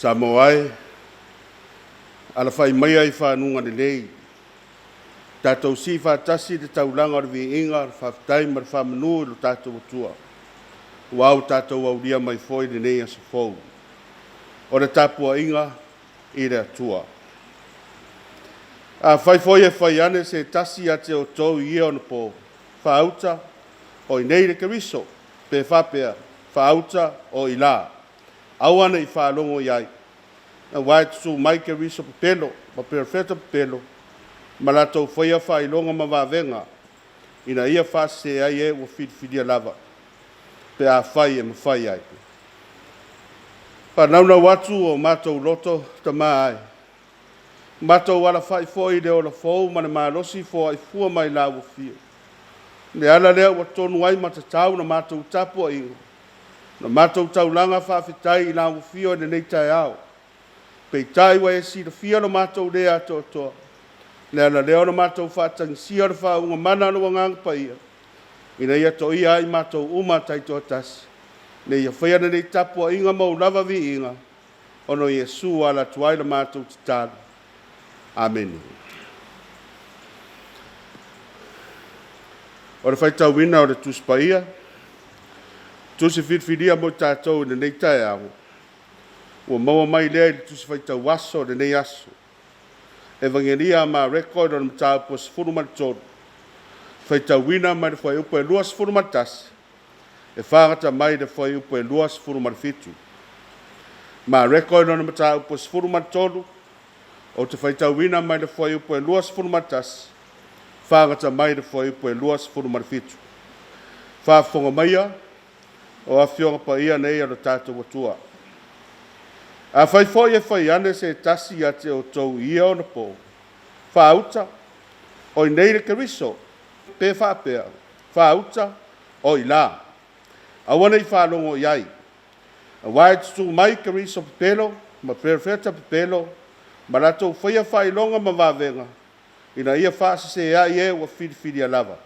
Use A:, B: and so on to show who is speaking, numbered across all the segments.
A: Samoa, ala fai mai ai whanunga ni lei. Tātou si whātasi te taulanga ar vi inga, ar whaftai mar whamanu ilo tātou atua. Wau tātou au ria mai foi ni nei asa fau. O re Tapuaiga i re atua. A whai foi e whai ane se tasi a te o tau i ona po. Whaauta o i nei re kariso, pe whapea, whaauta o i la. Au ana i whalongo iai. Na wai tu mai ke riso pelo, ma perfecto pelo. Ma la tau whaia whailonga ma wawenga. Ina ia whase ai e o whidia lava. Pe a whai e ma whai ai. Pa nauna watu o mātou loto ta mai. Mātou wala whai fōi de o la fōu ma ne mālosi fō ai fua mai la o fio. Ne ala lea wa tonu ai ma tatau na mātou Tapuaiga. Na mātou taulanga whawhitai i la o fio e nei Taeao. Pei tai wa e si da fia no mātou lea ato atoa. Le ala leo no mātou whātangi sia ra whaunga mana no wangang paia. Ina ia to ia ai mātou uma taito atasi. Ne ia whaia nei Tapuaiga mau lava vi inga. Ono Yesu ala tuai la mātou titalu. Amen. O re whaitau wina o re tuspaia. Tusi whitwhiria mo tātou ne nei Taeao. Ua maua mai lea i tusi whaitau waso ne nei aso. Evangelia ma record o na mtau po sifuru matoro. Whaitau wina mai le whai upo e lua sifuru matasi. E whangata mai le whai upo e lua sifuru matfitu. Ma record o na mtau po sifuru matoro. O te whaitau wina mai le whai upo e lua sifuru matasi. Whangata mai le whai upo e lua sifuru matfitu. Whaafonga maia. O a fionga pa ia nei alo tātou atua. A whai fōi e whai ane se tasi a te o tau ia o na pō. Whaauta o i nei re kariso, pe whapea. Whaauta o i la. A wana i whalongo iai. A wai tutu mai kariso pepelo, ma perfecta pepelo, ma ratou whaia whailonga ma wawenga. Ina ia whaasa se ai e wa whiri a lava.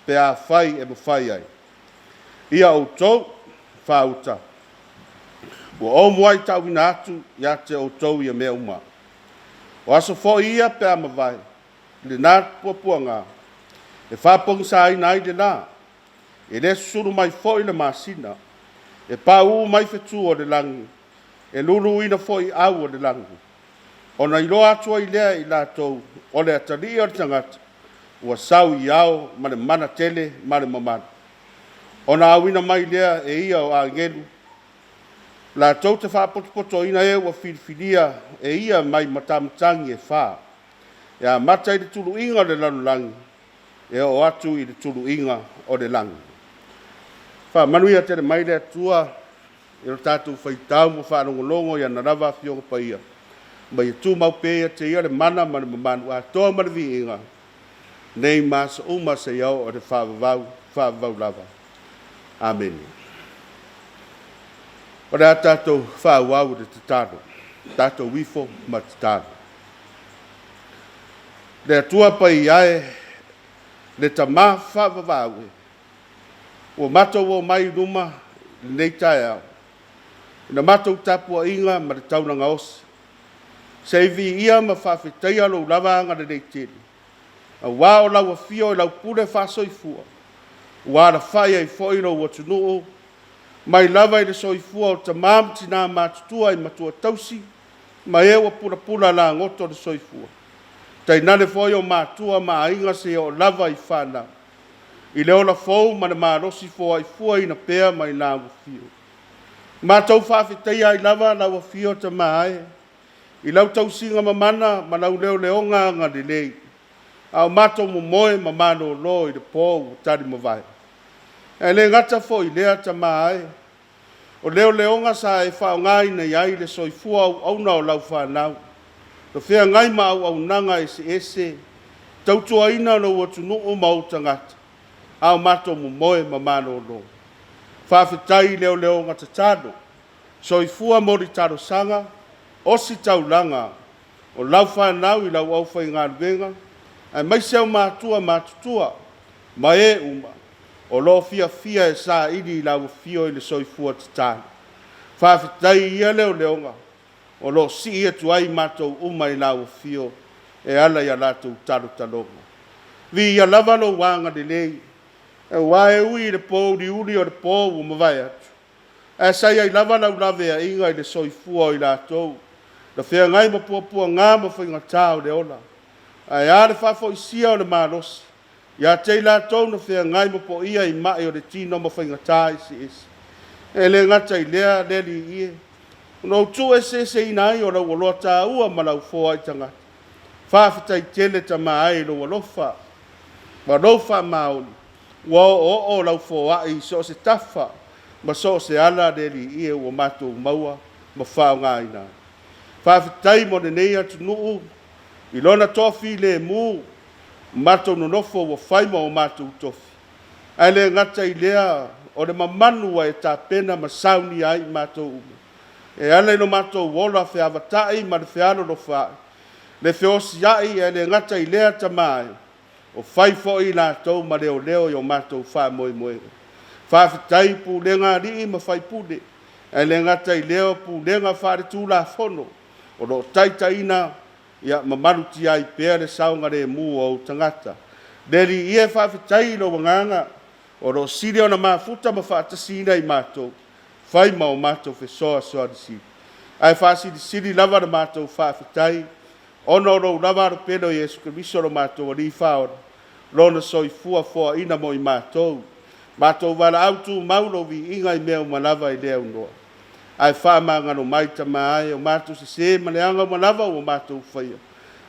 A: Pe a whai e ma whai ai. Ia o tau, whaauta. Ua o muai tau ina atu ia te o tau ia mea uma. O aso fo ia pe ama vai. Le nā puapua ngā. E whapong sa ai nai de nā. E le suru mai fo i le masina. E pau mai fetu o le langi. E lulu ina fo i au o le langi. O na ilo atua i lea i la tau. O le atari o le tangata. Ua sau i au ma le mana tele ma le mamana. O na awina mai lea e ia o a ngelu. La tau te whapotopoto ina e ua whiriwhiria e ia mai matamatangi e wha. E a mata i le tulu inga o le lanulangi. E o atu i le tulu inga o le langi. Wha manuia tere mai le atua. E o tātou whaitau mo whanongolongo i ana rawa fionga pa ia. Mai e tū mau pēia te ia le mana ma le mamanu. A toa maravi inga. Nei masa uma se iau o le whaavavau lava. Amen. O rea tātou whaauau de te tātou. Tātou wifo ma te tātou. Le atua pa i ae, le tamā whaavavau e. O matou o mai ruma, le nei Taeao. Ina matou Tapuaiga ma le taunanga osi. Se vi ia ma whawhitai alo lawanga le nei tiri. A wā o lau a fio e lau pule whasoifua. Wā la whai ai whoiro ua tunuu. Mai lava i le soifua o ta mamti nā mātutua i matua tausi, ma e wa pula la ngoto le soifua. Tai nane foi o mātua ma ainga se o lava i whana. I leo la fou ma le mārosi fo ai fua i na pēa mai nā wafio. Mātou whawhitai ai lava la wafio ta maae. I lau tausinga mamana ma lau leo leonga nga le lei. Au mātou mo moe ma mano lo i le pō tari mawai. E le ngata fo i lea ta maae. O leo leonga sa e whaongai na iai le soifua au na o lau whanau. To whea ngai ma au nanga ese. Tautua ina lo watu nuu mau tangata. Ao mato mu moe ma mano lo. Whawhitai leo leonga tatado. Soifua mori taro sanga. Osi taulanga. O lau whanau I lau au whai ngā ruenga. Ai mai seu mātua mātutua. Ma e uma. O lo fia e sa ili lau fio I le soifua tatado. Whawhitai ia leo leonga. O lo si e tuai mātou uma I lau fio. E ala ia lātou taro talonga. Vi ia lava lo wanga de lei. E wae ui le pō di uri o le pō u mawai atu. E sai ai lava lau lave a inga I le soifua I lātou. Na whea ngai ma puapua ngā ma whainga tāo le ola. Ai are whafo I sia o le mālosi. Ia tei lātou na whea ngai ma po ia I mai o le tino ma whainga tā isi. E le ngata I lea leli ie. No tu se inai o lau o loa tā ua ma lau fōa I tangata. Whawhitai tele ta mai lo walofa. Walofa mauni. Wa o lau fōa I so se tafa. Ma so se ala leli ie o mātou maua ma whao ngā ina. Whawhitai mo nei atu nuu. I lona tofi le mū. Mātou nonofo wa whaima o mātou tofi. Ai le ngata I lea o le mamanua e tā pena ma sauni ai mātou uma. E ala ino mātou wola whea avatai ma le wheano no whaai. Le whiosi ai e le ngata I lea tamai. O whai fo I lātou ma leo I o mātou wha moe moe. Whawhitai pūlenga rii ma whai pūle. E le ngata I leo pūlenga whare tūla whono. O lo taitaina ia mamaruti ai pēr le saunga le mū o tangata. Deri ie whawhitai lo wanganga. O lo siri o na mafuta ma whaatasina I mātou. Whai ma o mātou whesoa soa di siri. Ai whaasiri siri lava na mātou whawhitai. Ono ro lava ro peno Yesu Kristo ro mātou li whaora. Lona soifua fua ina mo I mātou. Mātou wala autu maulo vi inga I mea malava I lea unoa. Ai whaamanga no maita mai o mātou se maleanga malava o mātou whaia.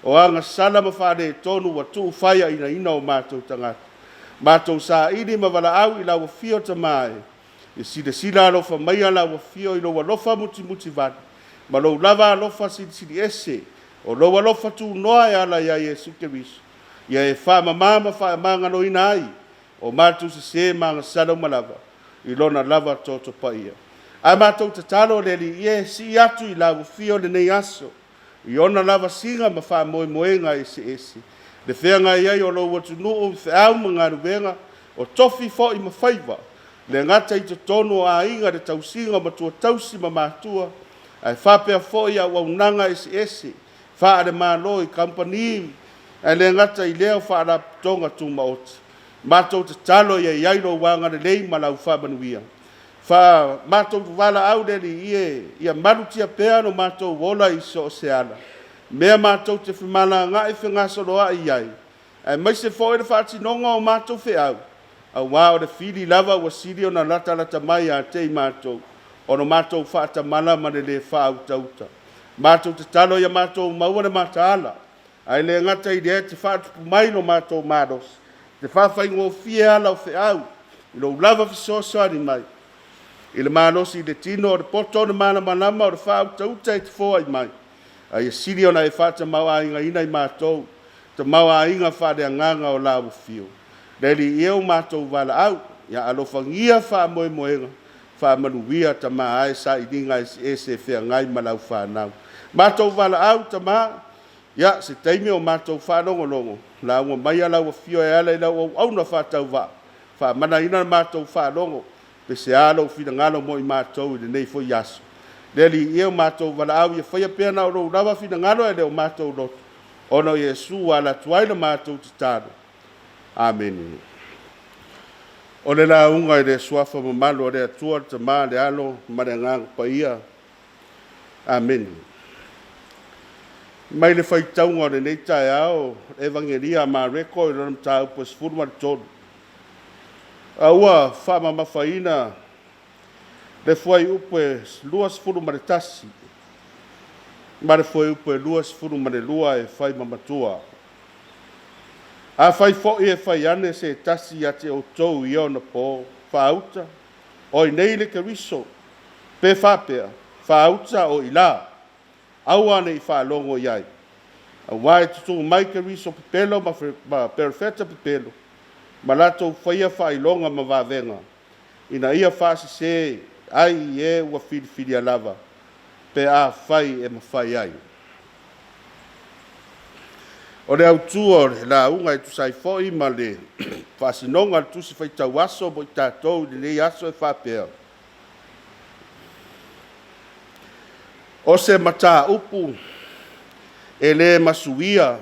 A: O anga sala ma whare tonu wa tuu whaia ina o mātou tangata. Mātou sa ini ma wala au I lawa fio tamai. I sila alofa mai alawa fio I loa lofa muti vani. Ma lo lava alofa sidi ese. O loa lofa tu noa e ala ia Yesu Kristo. Ia e whaamanga no ina ai. O mātou se manga sala malava. I lona lava toto pa ia. Ai mātou tatalo leli ie si atu I lau fio le nei aso. I ona lava singa ma wha moe moenga ese. Le whenga iai o lo watu nuu whiau mga ruwenga. O Tofi fo I mawhaiva. Le ngata I to tono a inga le tausinga ma tua tausi ma mātua. Ai whapea fo I au nanga ese. Wha le mālo I kampani. Ai le ngata I leo wha la tonga tu maoti. Mātou tatalo iai lo wanga le lei ma lau wha manuia. Fa mātou wala au leli ie. Ia marutia pēa no mātou wola I so se ala. Mea mātou te whimala ngā I whengaso loa iai. Ai mai se fo e le whaati nonga o mātou whiau. Au wā o le whiri lava wa siri o na lata mai a te I mātou. O no mātou whaata mala ma le whaau tauta. Mātou te talo ia mātou maua le mātaala. Ai le ngata I lea te whaatupu mai no mātou mādos. Te whawhai ngō fie ala o whiau. I lo lava fisosoani mai. I le mālosi I le tino o le poto o le mana manama o le whaau tauta I te fōa I mai. Ai siri o na e whaata maua inga ina I mātou. Te maua inga whaare nganga o lau fio. Leli ieu mātou wala au. Ia alofangia wha moe moenga. Wha manuia ta maa ai sa I dinga ese whea ngai malau whanau. Mātou wala au ta maa. Ia se teime o mātou whanongo longo. La ua mai alau a fio e ala I lau au na whatau wa. Wha mana ina mātou whanongo. Pe se alo fina ngalo mo I mātou I le nei fo yaso. Leli ieu mātou wala au ia whaia pēna o rou rawa fina ngalo e leo mātou loto. Ono Yesu wala tuaila mātou te tāro. Amen. O le la unga I le suafa mamalo le atua te maa le alo ma le ngang pa ia. Amen. Mai le whaitaunga o le nei Taeao evangelia ma reko I lona mta upo sfuruma le tonu. Aua whama mawhaina le fuai upe luas furu ma le tasi. Ma le fuai upe luas furu ma le lua e whai mamatua. A whai fo e whai ane se tasi a te o tou I ona po whaauta. O I nei le keriso. Pe whapea, whauta o ila, au ane I whalongo iai. A wai tutu mai ke riso pepelo ma perfecta pepelo. Ma lato whaia whailonga ma wavenga. Ina ia whasi se ai e ua whiri alava. Pe a whai e ma whai ai. O le autua o le la unga I tusai foi ma le whasinonga tusi whai tau aso mo I tātou ni nei aso e whapea. O se mata upu e le masuia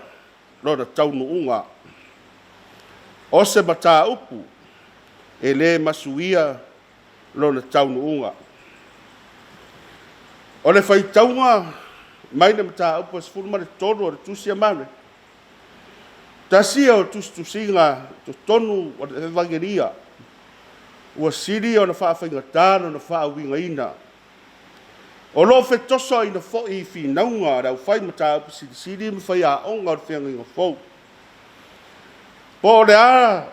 A: lo na taunu unga. O se mata upu e le masuia lo na taunu unga. O le whai taunga mai na mata upu e sifuru mare tonu o le tusi a mare. Tasia o tusinga to tonu o le evangelia. Ua siri o na whaawhaingatana o na whaawinga ina. O lo fe toso I na fo'i finaunga rau whai mata upu siri ma whai a onga o le whenga inga fau. Po le a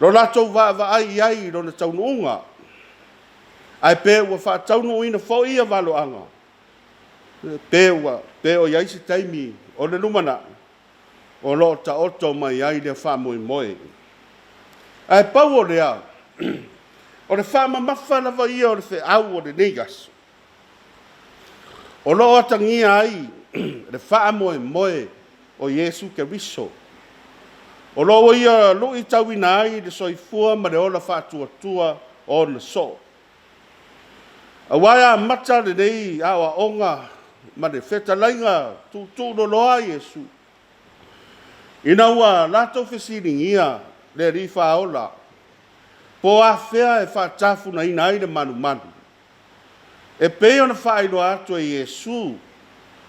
A: lo latou wa ai ai lo na taunu unga. Ai pe ua wha taunu ina fo'i a valo anga. Pe o iai se taimi o le numana. O lo ta oto mai ai le wha moe moe. Ai pau o le a. O le wha mamafa na wa ia o le wha au o le negas. O lo atangia ai le wha moe moe o Yesu ke riso. O lo ia lo I tauina ai le soifua ma le ola wha tua o na so. A waia mata le nei awa onga ma le feta lainga tu no loa Yesu. Ina ua lato fesiringia le rifa ola. Po a fea e wha tafu na ina ai le manu manu. E peo na wha ilo atu e Yesu.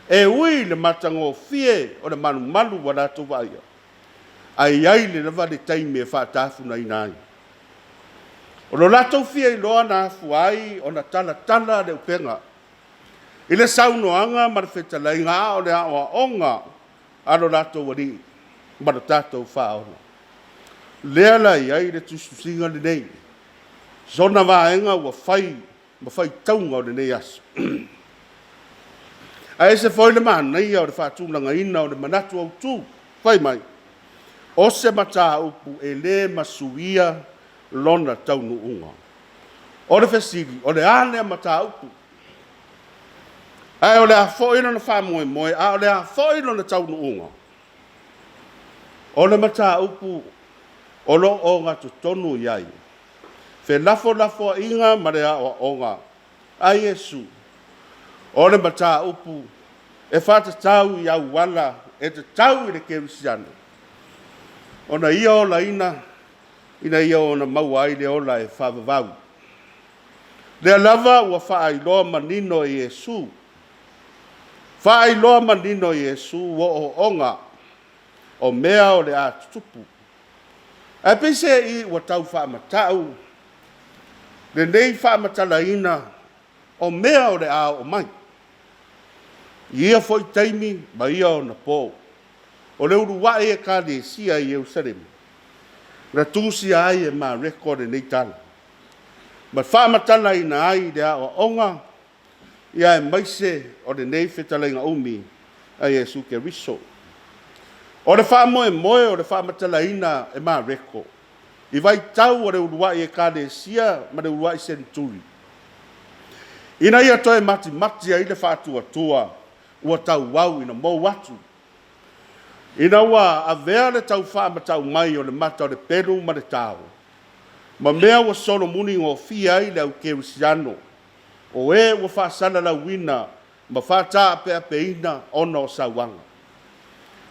A: E ui le matango fie o le manu manu wa lato waia. Ai ai le lava le taimi e wha tafu na ina ai. O lo lato fie iloa na afu ai o na tala le upenga. I le saunoanga ma le whetalainga o le awa onga a lo lato wari. Ma le tātou whaona. Lea lai ai le tususinga le nei. Zona vaenga ua whai, ma whai taunga o le nei aso. A ese whai le mana ia o le whātūnanga ina o le manatu au tū. Whai mai. O se mata upu e le masuia lona taunu unga. O le whesiri, o le ane mata upu. Ai o le a whoino na whamoe moe, a o le a whoino na taunu unga. O le mata upu o lo o ngā tonu iai. Fe lafo inga ma le awa o ngā. A Yesu. O le mata upu e whata tau I au wala e te tau I le kerisiana. O na ia o la ina ia o na mauai le ola e whavavau. Le lava ua whaailoa manino I Yesu. Whaailoa manino I Yesu wo o onga. O mea o le a tutupu. A pese I ua tau whaamatau. Le nei whaamatala ina o mea o le a o mai. Ia foi taimi ma ia o na pō. O le uru wae e ka le sia I Jerusalem. Na tūsi ai e ma rekore nei tala. Ma whaamatala ina ai le a o onga. Ia e maise o le nei whetalainga umi a Yesu ke riso. O le wha moe o le wha matalaina e maa reko. I vai tau o le uruai e kāne sia ma le uruai senturi. Ina ia toe mati a i le wha tua ua tau wau ina mou atu. Ina ua a vea le tau wha matau mai o le mata o le peru ma le tau. Ma mea ua solo muni ngō fia i le au kerisiano. O e ua wha sana la wina ma wha taa pe ina ona o sauanga.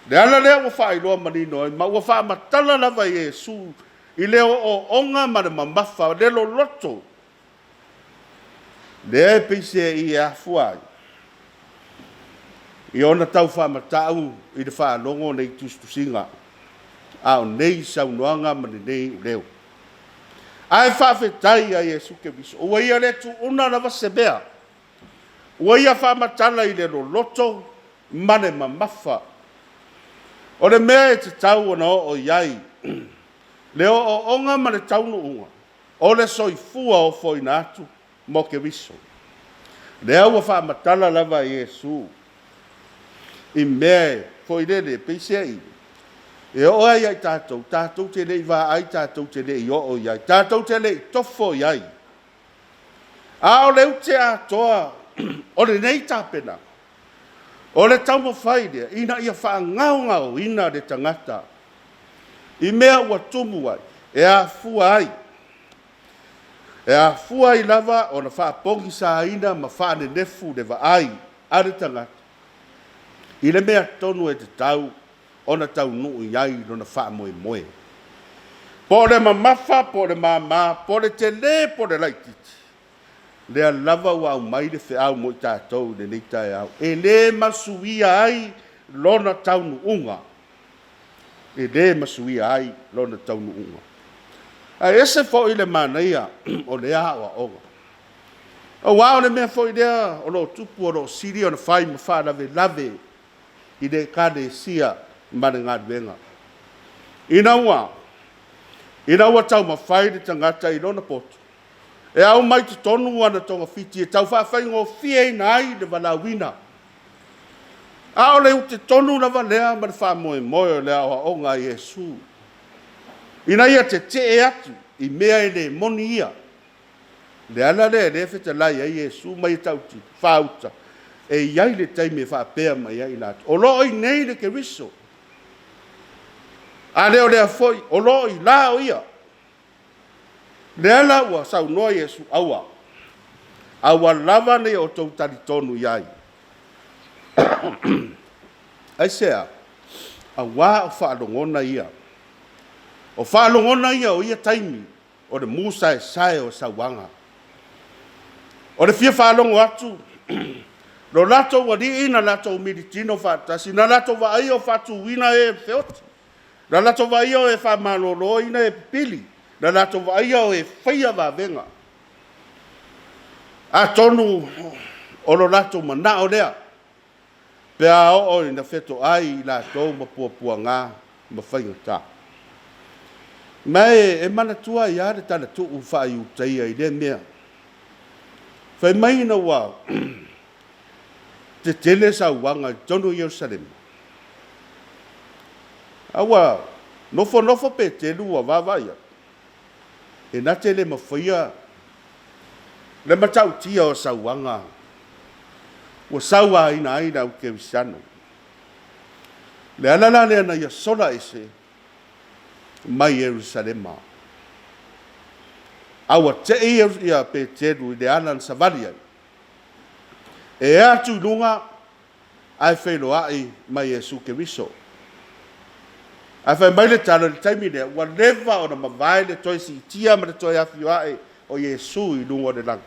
A: Le ala lea ua whaailoa manino, ma ua wha matala lava Yesu I leo o onga ma le mamafa, le lo loto. Le e pise I e afuai. I ona tau wha matau I le wha longo nei tustusinga. A o nei saunoanga ma le nei leo. Ai wha whetai a Yesu ke viso. Ua ia le tu una lava sebea. Ua ia wha matala I le lo loto ma le mamafa. O le mea e te tau ana o iai. Le o onga ma le tau no unga. O le soifua o foina atu mo ke viso. Lea ua whaamatala lava Iesu. I mea fo i lele peisea i. E o ai ai tātou te lei wā ai tātou te lei o o iai, tātou te lei tofo iai. A o leu te atoa, o le nei tāpena. O le tau mawhai lea, ina ia wha ngau ina le tangata. I mea ua tumu ai, e a fua ai. E a fua ai lava o na wha pongi sa ina ma wha ne nefu le wa ai, a le tangata. I le mea tonu e te tau, o na tau nuu iai no na wha moe moe. Po le mamafa, po le mama, po le tele, po le laititi. Lea lava wa mai le whiau mo i tātou le nei Taeao. E le masuia ai lona taunu unga. E le masuia ai lona taunu unga. A ese fo i le manaia o le a o onga. O wao le mea fo i lea o lo tupu o lo siri o na whai ma wha lave i le kade sia mane ngā duenga. Ina ua tau ma whai le tangata i lona poto. E au mai te tonu ana tonga fiti e tau whawhai ngō fie ina ai le walawina. A o leu te tonu lava lea ma le wha moe moe lea o onga Iesu. Ina ia te e atu i mea e le moni ia. Le ala le wheta lai a Iesu mai tauti, whauta. E iai le taime whapea mai ai nātu. O loo i nei le ke riso. A leo lea foi, o loo i lao ia. Le ala ua sau noa Iesu aua. Aua lava ne o tau tari tonu iai. Ai sea, a wā o whaalongona ia. O whaalongona ia o ia taimi, o le musa e sae o sauanga. O le fia whaalongo atu, lo lato wa di ina lato militino whaatasi, na lato wa ai o whatu wina e feoti. Na lato wa ai o e whamalolo ina e pili. Na lato wa ai o e whaia wa venga. A tonu o lo lato mana o lea. Pea o ina feto ai la tau ma pua ngā ma whainga tā. Mai e mana tua i are tana tuu whai utaia i le mea. Whai mai na wā te tele sa wanga tonu Jerusalem. Awa nofo pe telu wa vavaia. E na tele ma whaia le matau tia o sa wanga. Wa sawa ina u ke visano. Le alala le ana ia sola ese mai Jerusalema. Awa te ia pe teru le ana savalia. E atu lunga ai whelo ai mai Jesu ke riso. Ai whai mai le tala le taimi lea, wa lewa o na mawai le toi si tia ma le toi afi ai o Jesu i lunga o le langa.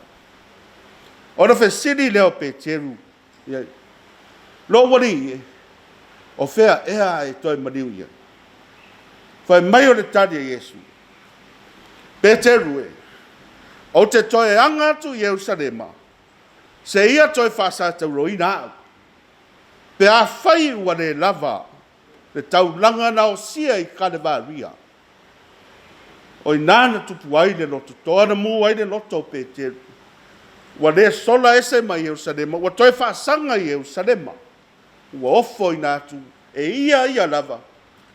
A: O na whesiri leo pe teru. Lo wari o whea ea e toi mariu ia. Whai mai o le tali a Jesu. Pe teru e. O te toi angatu Jerusalema. Se ia toi whasata roina au. Pe a whai ua le lava. Le tau langa na o sia i Kanevaria. O i nāna tupu ai le loto. Toana mu ai le loto pe teru. Wa le sola ese mai Jerusalema. Wa toi whaasanga i Jerusalema. Wa ofo i nātu. E ia lava.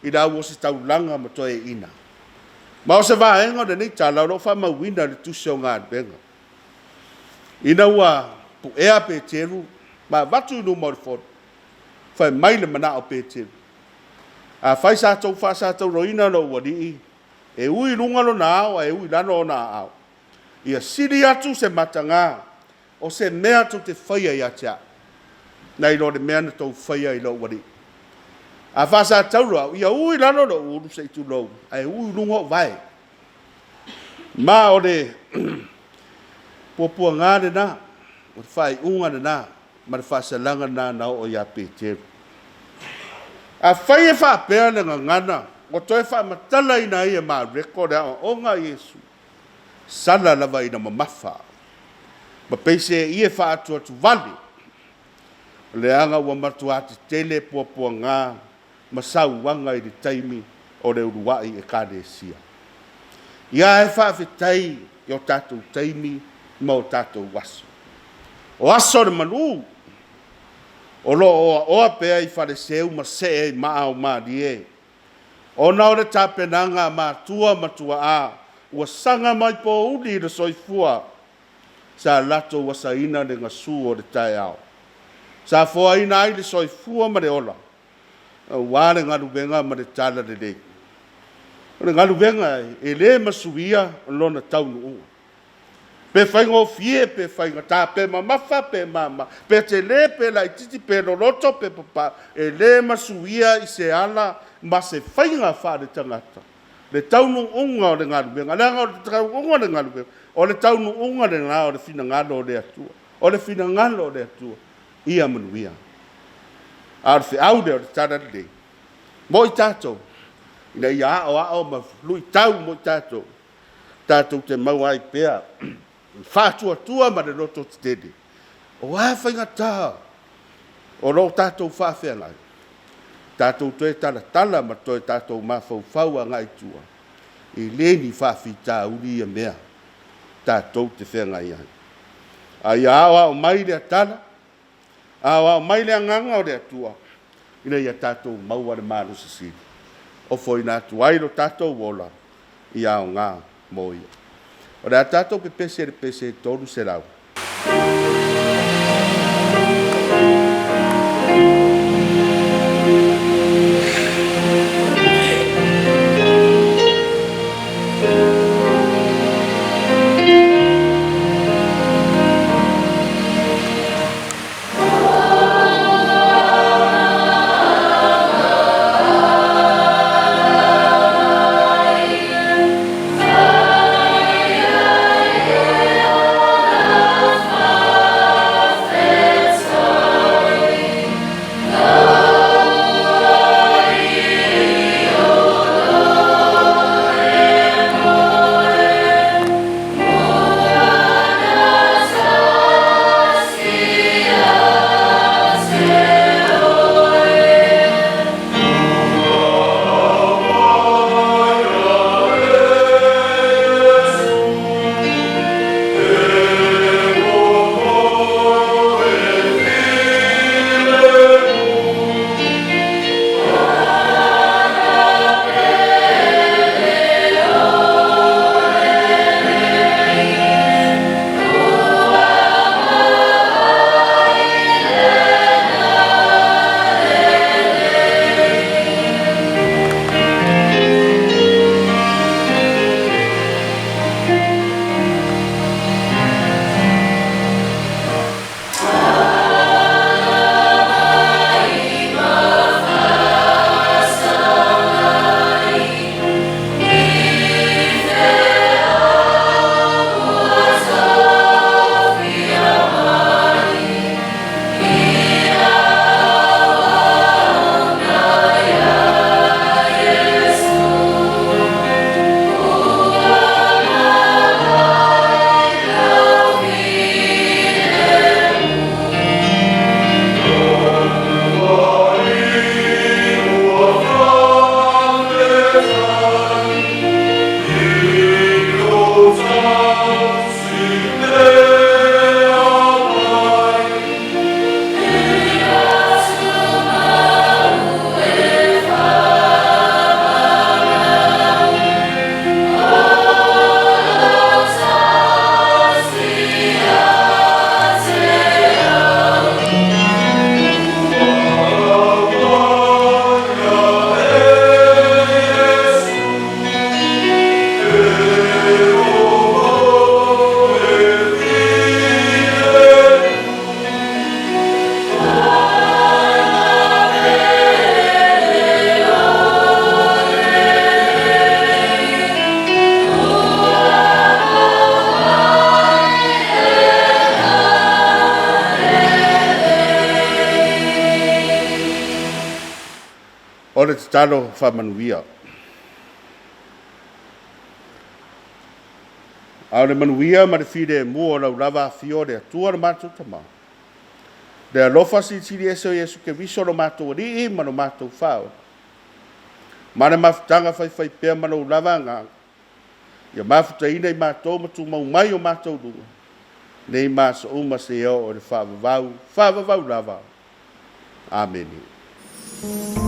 A: I rā ua se tau langa ma toi e ina. Ma o se vāenga le nei tālau lo wha mawina le tusi o ngā benga. Ina ua pu ea pe teru. Ma watu inu mauri fono. Whai mai le mana o pe teru. A whai sātou wha sātou roina lo ua nii. E ui lunga lo nā au, e ui lano o nā au. Ia siri atu se matanga. O se mea tu te whaia i atia. Nei lo le mea na tau whaia i lo ua nii. A wha sātou rau, ia ui lano lo uru se itu lo. E ui lunga o vai. Ma o le pupua ngā le nā. O te whai unga le nā. Ma le whasalanga nā nao o ia pe teru. A whai e whapea le ngana, o toi whamatala ina ia maa rekore o ngā Iesu. Sala lava ina mamafa. Ma peise e ie whaatua tu vale. Le anga ua matua te tele pua ngā, ma sau wanga i le taimi o le uruwai e kāre sia. Ia e whaafetai i o tātou taimi ma o tātou waso. O aso le manu. O lo o pe ai fariseu ma se ma o ma die. O na o le tapenanga ma tua a. Ua sanga mai po uli le soifua. Sa lato wasaina le ngasu o le Taeao. Sa foa ina ai le soifua ma le ola. Wale ngalu benga ma le tala le dei. Le ngalu benga e le masuia lona taunu. Pe fai ngo fie pe fai ngata pe mamafa pe mama. Pe te le pe la ititi pe loloto pe papa. E le masuia i se ala ma se fai nga fa le tangata. Le taunu unga o le ngalu benga. Le ngau le taunu unga o le ngalu benga. O le taunu unga le ngā o le fina ngalo o le atua. O le fina ngalo o le atua. Ia manuia. A le au le o le tara le dei. Mo i tātou. Ina ia o ma lui tau mo i tātou. Tātou te mau ai pēa. Whātua tua ma le roto te tede. O whawhainga tā. O lo tātou whawhea lai. Tātou toe tala ma toe tātou mawhau a ngai tua. I leni whawhi tā uri a mea. Tātou te whea ngai ai. Ai awa o mai lea tala. Awa o mai lea nganga o lea tua. Ina ia tātou maua le mānu sasiri. O foi nātu airo tātou wola. I ao ngā mo ia. O rea tātou pe pese tonu se rau. o le tatalo whamanuia. A le manuia ma le whire mua o lau lava fio le atua le mātou tamau. Le alofa si tiri ese o Yesu ke viso lo mātou rii ma lo mātou whao. Ma le mafutanga whai pēr ma lo lava ngā. Ia mafuta ina i mātou matu mau mai o mātou lunga. nei mas uma se o le fa vau lava. Amen.